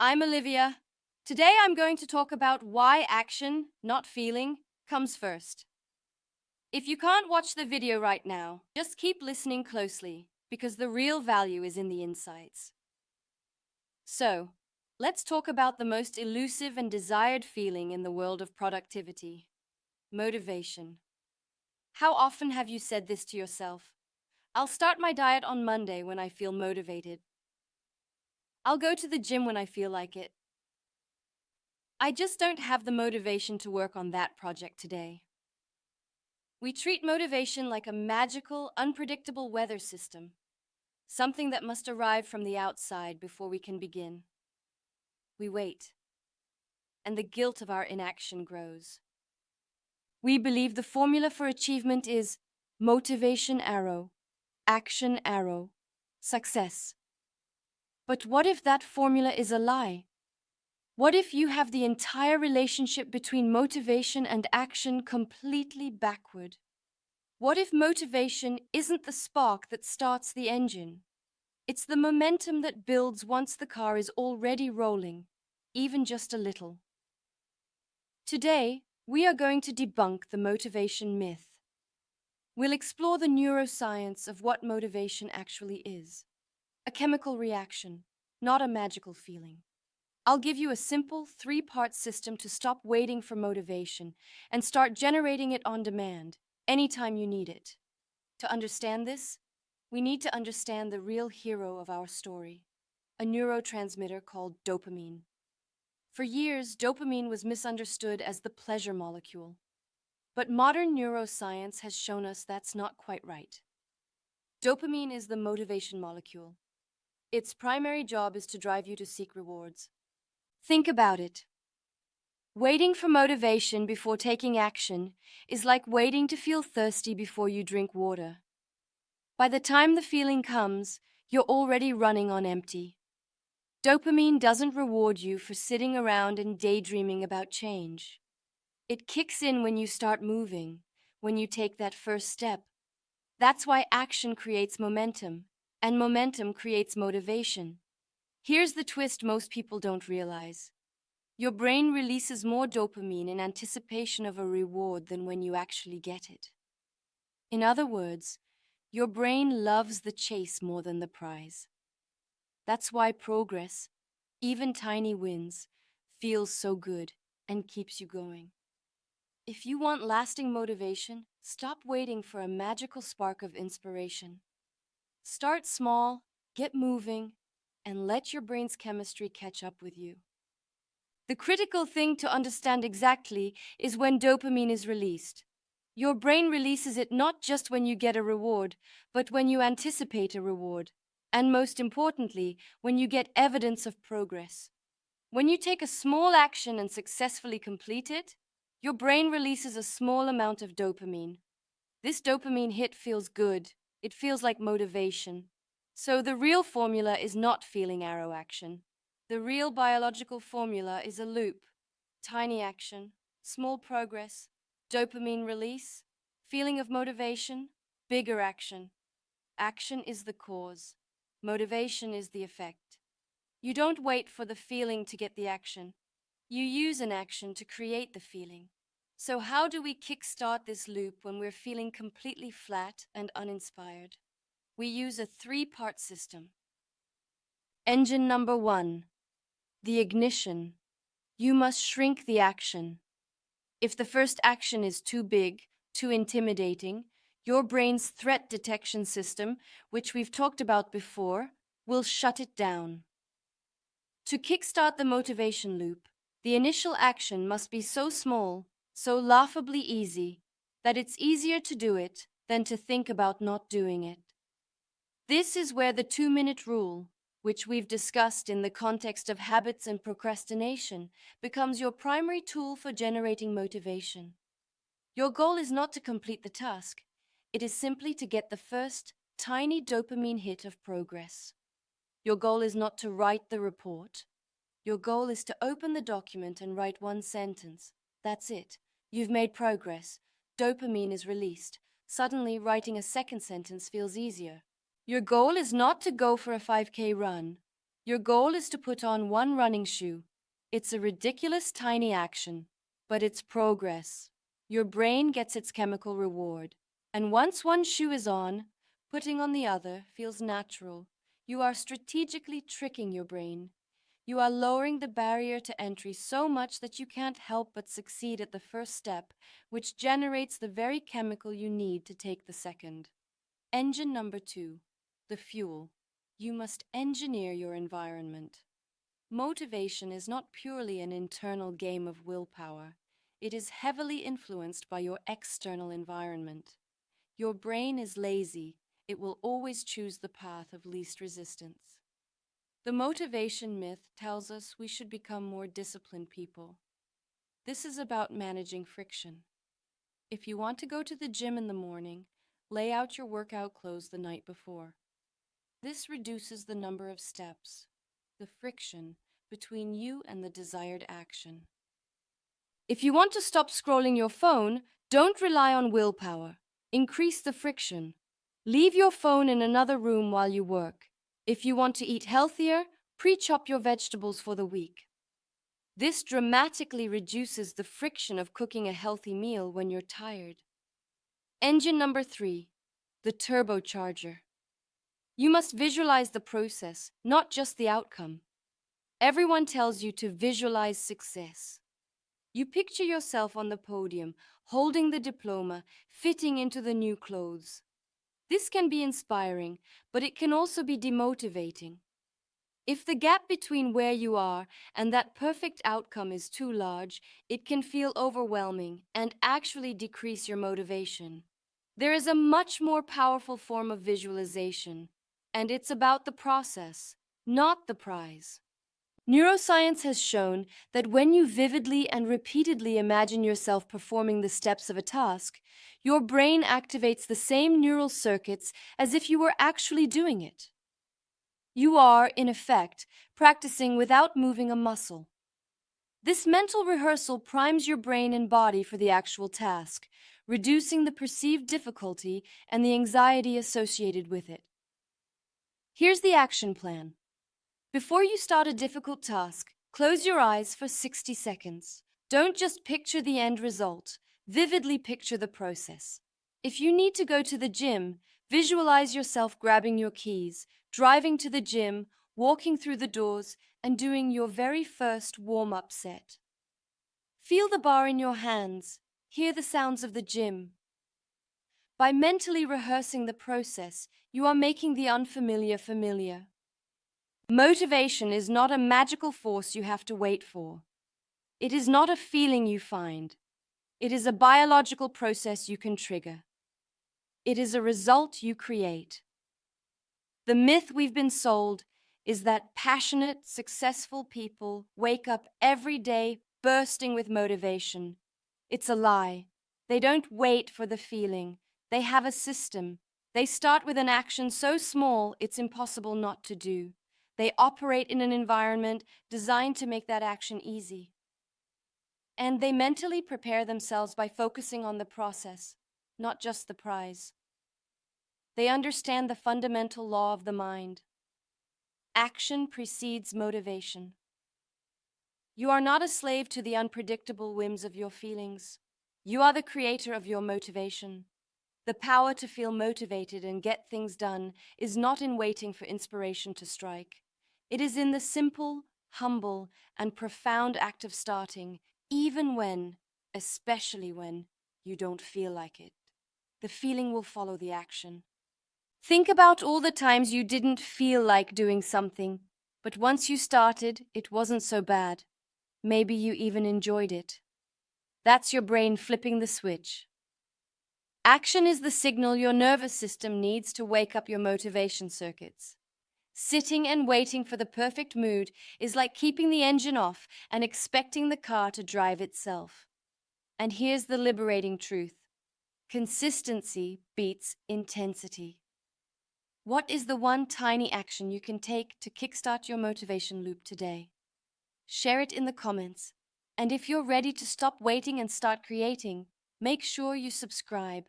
I'm Olivia. Today I'm going to talk about why action, not feeling, comes first. If you can't watch the video right now, just keep listening closely because the real value is in the insights. So, let's talk about the most elusive and desired feeling in the world of productivity: motivation. How often have you said this to yourself? I'll start my diet on Monday when I feel motivated. I'll go to the gym when I feel like it. I just don't have the motivation to work on that project today. We treat motivation like a magical, unpredictable weather system, something that must arrive from the outside before we can begin. We wait, and the guilt of our inaction grows. We believe the formula for achievement is motivation arrow, action arrow, success. But what if that formula is a lie? What if you have the entire relationship between motivation and action completely backward? What if motivation isn't the spark that starts the engine? It's the momentum that builds once the car is already rolling, even just a little. Today, we are going to debunk the motivation myth. We'll explore the neuroscience of what motivation actually is. A chemical reaction, not a magical feeling. I'll give you a simple 3-part system to stop waiting for motivation and start generating it on demand, anytime you need it. To understand this, we need to understand the real hero of our story, a neurotransmitter called dopamine. For years, dopamine was misunderstood as the pleasure molecule. But modern neuroscience has shown us that's not quite right. Dopamine is the motivation molecule. Its primary job is to drive you to seek rewards. Think about it. Waiting for motivation before taking action is like waiting to feel thirsty before you drink water. By the time the feeling comes, you're already running on empty. Dopamine doesn't reward you for sitting around and daydreaming about change. It kicks in when you start moving, when you take that first step. That's why action creates momentum, and momentum creates motivation. Here's the twist most people don't realize. Your brain releases more dopamine in anticipation of a reward than when you actually get it. In other words, your brain loves the chase more than the prize. That's why progress, even tiny wins, feels so good and keeps you going. If you want lasting motivation, stop waiting for a magical spark of inspiration. Start small, get moving, and let your brain's chemistry catch up with you. The critical thing to understand exactly is when dopamine is released. Your brain releases it not just when you get a reward, but when you anticipate a reward, and most importantly, when you get evidence of progress. When you take a small action and successfully complete it, your brain releases a small amount of dopamine. This dopamine hit feels good. It feels like motivation. So the real formula is not feeling arrow action. The real biological formula is a loop. Tiny action, small progress, dopamine release, feeling of motivation, bigger action. Action is the cause. Motivation is the effect. You don't wait for the feeling to get the action. You use an action to create the feeling. So how do we kickstart this loop when we're feeling completely flat and uninspired? We use a 3-part system. Engine number 1, the ignition. You must shrink the action. If the first action is too big, too intimidating, your brain's threat detection system, which we've talked about before, will shut it down. To kickstart the motivation loop, the initial action must be so small, so laughably easy, that it's easier to do it than to think about not doing it. This is where the 2-minute rule, which we've discussed in the context of habits and procrastination, becomes your primary tool for generating motivation. Your goal is not to complete the task. It is simply to get the first tiny dopamine hit of progress. Your goal is not to write the report. Your goal is to open the document and write 1 sentence. That's it. You've made progress. Dopamine is released. Suddenly, writing a second sentence feels easier. Your goal is not to go for a 5K run. Your goal is to put on one running shoe. It's a ridiculous tiny action, but it's progress. Your brain gets its chemical reward. And once one shoe is on, putting on the other feels natural. You are strategically tricking your brain. You are lowering the barrier to entry so much that you can't help but succeed at the first step, which generates the very chemical you need to take the second. Engine number 2, the fuel. You must engineer your environment. Motivation is not purely an internal game of willpower. It is heavily influenced by your external environment. Your brain is lazy. It will always choose the path of least resistance. The motivation myth tells us we should become more disciplined people. This is about managing friction. If you want to go to the gym in the morning, lay out your workout clothes the night before. This reduces the number of steps, the friction between you and the desired action. If you want to stop scrolling your phone, don't rely on willpower. Increase the friction. Leave your phone in another room while you work. If you want to eat healthier, pre-chop your vegetables for the week. This dramatically reduces the friction of cooking a healthy meal when you're tired. Engine number 3, the turbocharger. You must visualize the process, not just the outcome. Everyone tells you to visualize success. You picture yourself on the podium, holding the diploma, fitting into the new clothes. This can be inspiring, but it can also be demotivating. If the gap between where you are and that perfect outcome is too large, it can feel overwhelming and actually decrease your motivation. There is a much more powerful form of visualization, and it's about the process, not the prize. Neuroscience has shown that when you vividly and repeatedly imagine yourself performing the steps of a task, your brain activates the same neural circuits as if you were actually doing it. You are, in effect, practicing without moving a muscle. This mental rehearsal primes your brain and body for the actual task, reducing the perceived difficulty and the anxiety associated with it. Here's the action plan. Before you start a difficult task, close your eyes for 60 seconds. Don't just picture the end result, vividly picture the process. If you need to go to the gym, visualize yourself grabbing your keys, driving to the gym, walking through the doors, and doing your very first warm-up set. Feel the bar in your hands, hear the sounds of the gym. By mentally rehearsing the process, you are making the unfamiliar familiar. Motivation is not a magical force you have to wait for. It is not a feeling you find. It is a biological process you can trigger. It is a result you create. The myth we've been sold is that passionate, successful people wake up every day bursting with motivation. It's a lie. They don't wait for the feeling. They have a system. They start with an action so small it's impossible not to do. They operate in an environment designed to make that action easy. And they mentally prepare themselves by focusing on the process, not just the prize. They understand the fundamental law of the mind. Action precedes motivation. You are not a slave to the unpredictable whims of your feelings. You are the creator of your motivation. The power to feel motivated and get things done is not in waiting for inspiration to strike. It is in the simple, humble, and profound act of starting, even when, especially when, you don't feel like it. The feeling will follow the action. Think about all the times you didn't feel like doing something, but once you started, it wasn't so bad. Maybe you even enjoyed it. That's your brain flipping the switch. Action is the signal your nervous system needs to wake up your motivation circuits. Sitting and waiting for the perfect mood is like keeping the engine off and expecting the car to drive itself. And here's the liberating truth. Consistency beats intensity. What is the one tiny action you can take to kickstart your motivation loop today? Share it in the comments. And if you're ready to stop waiting and start creating, make sure you subscribe.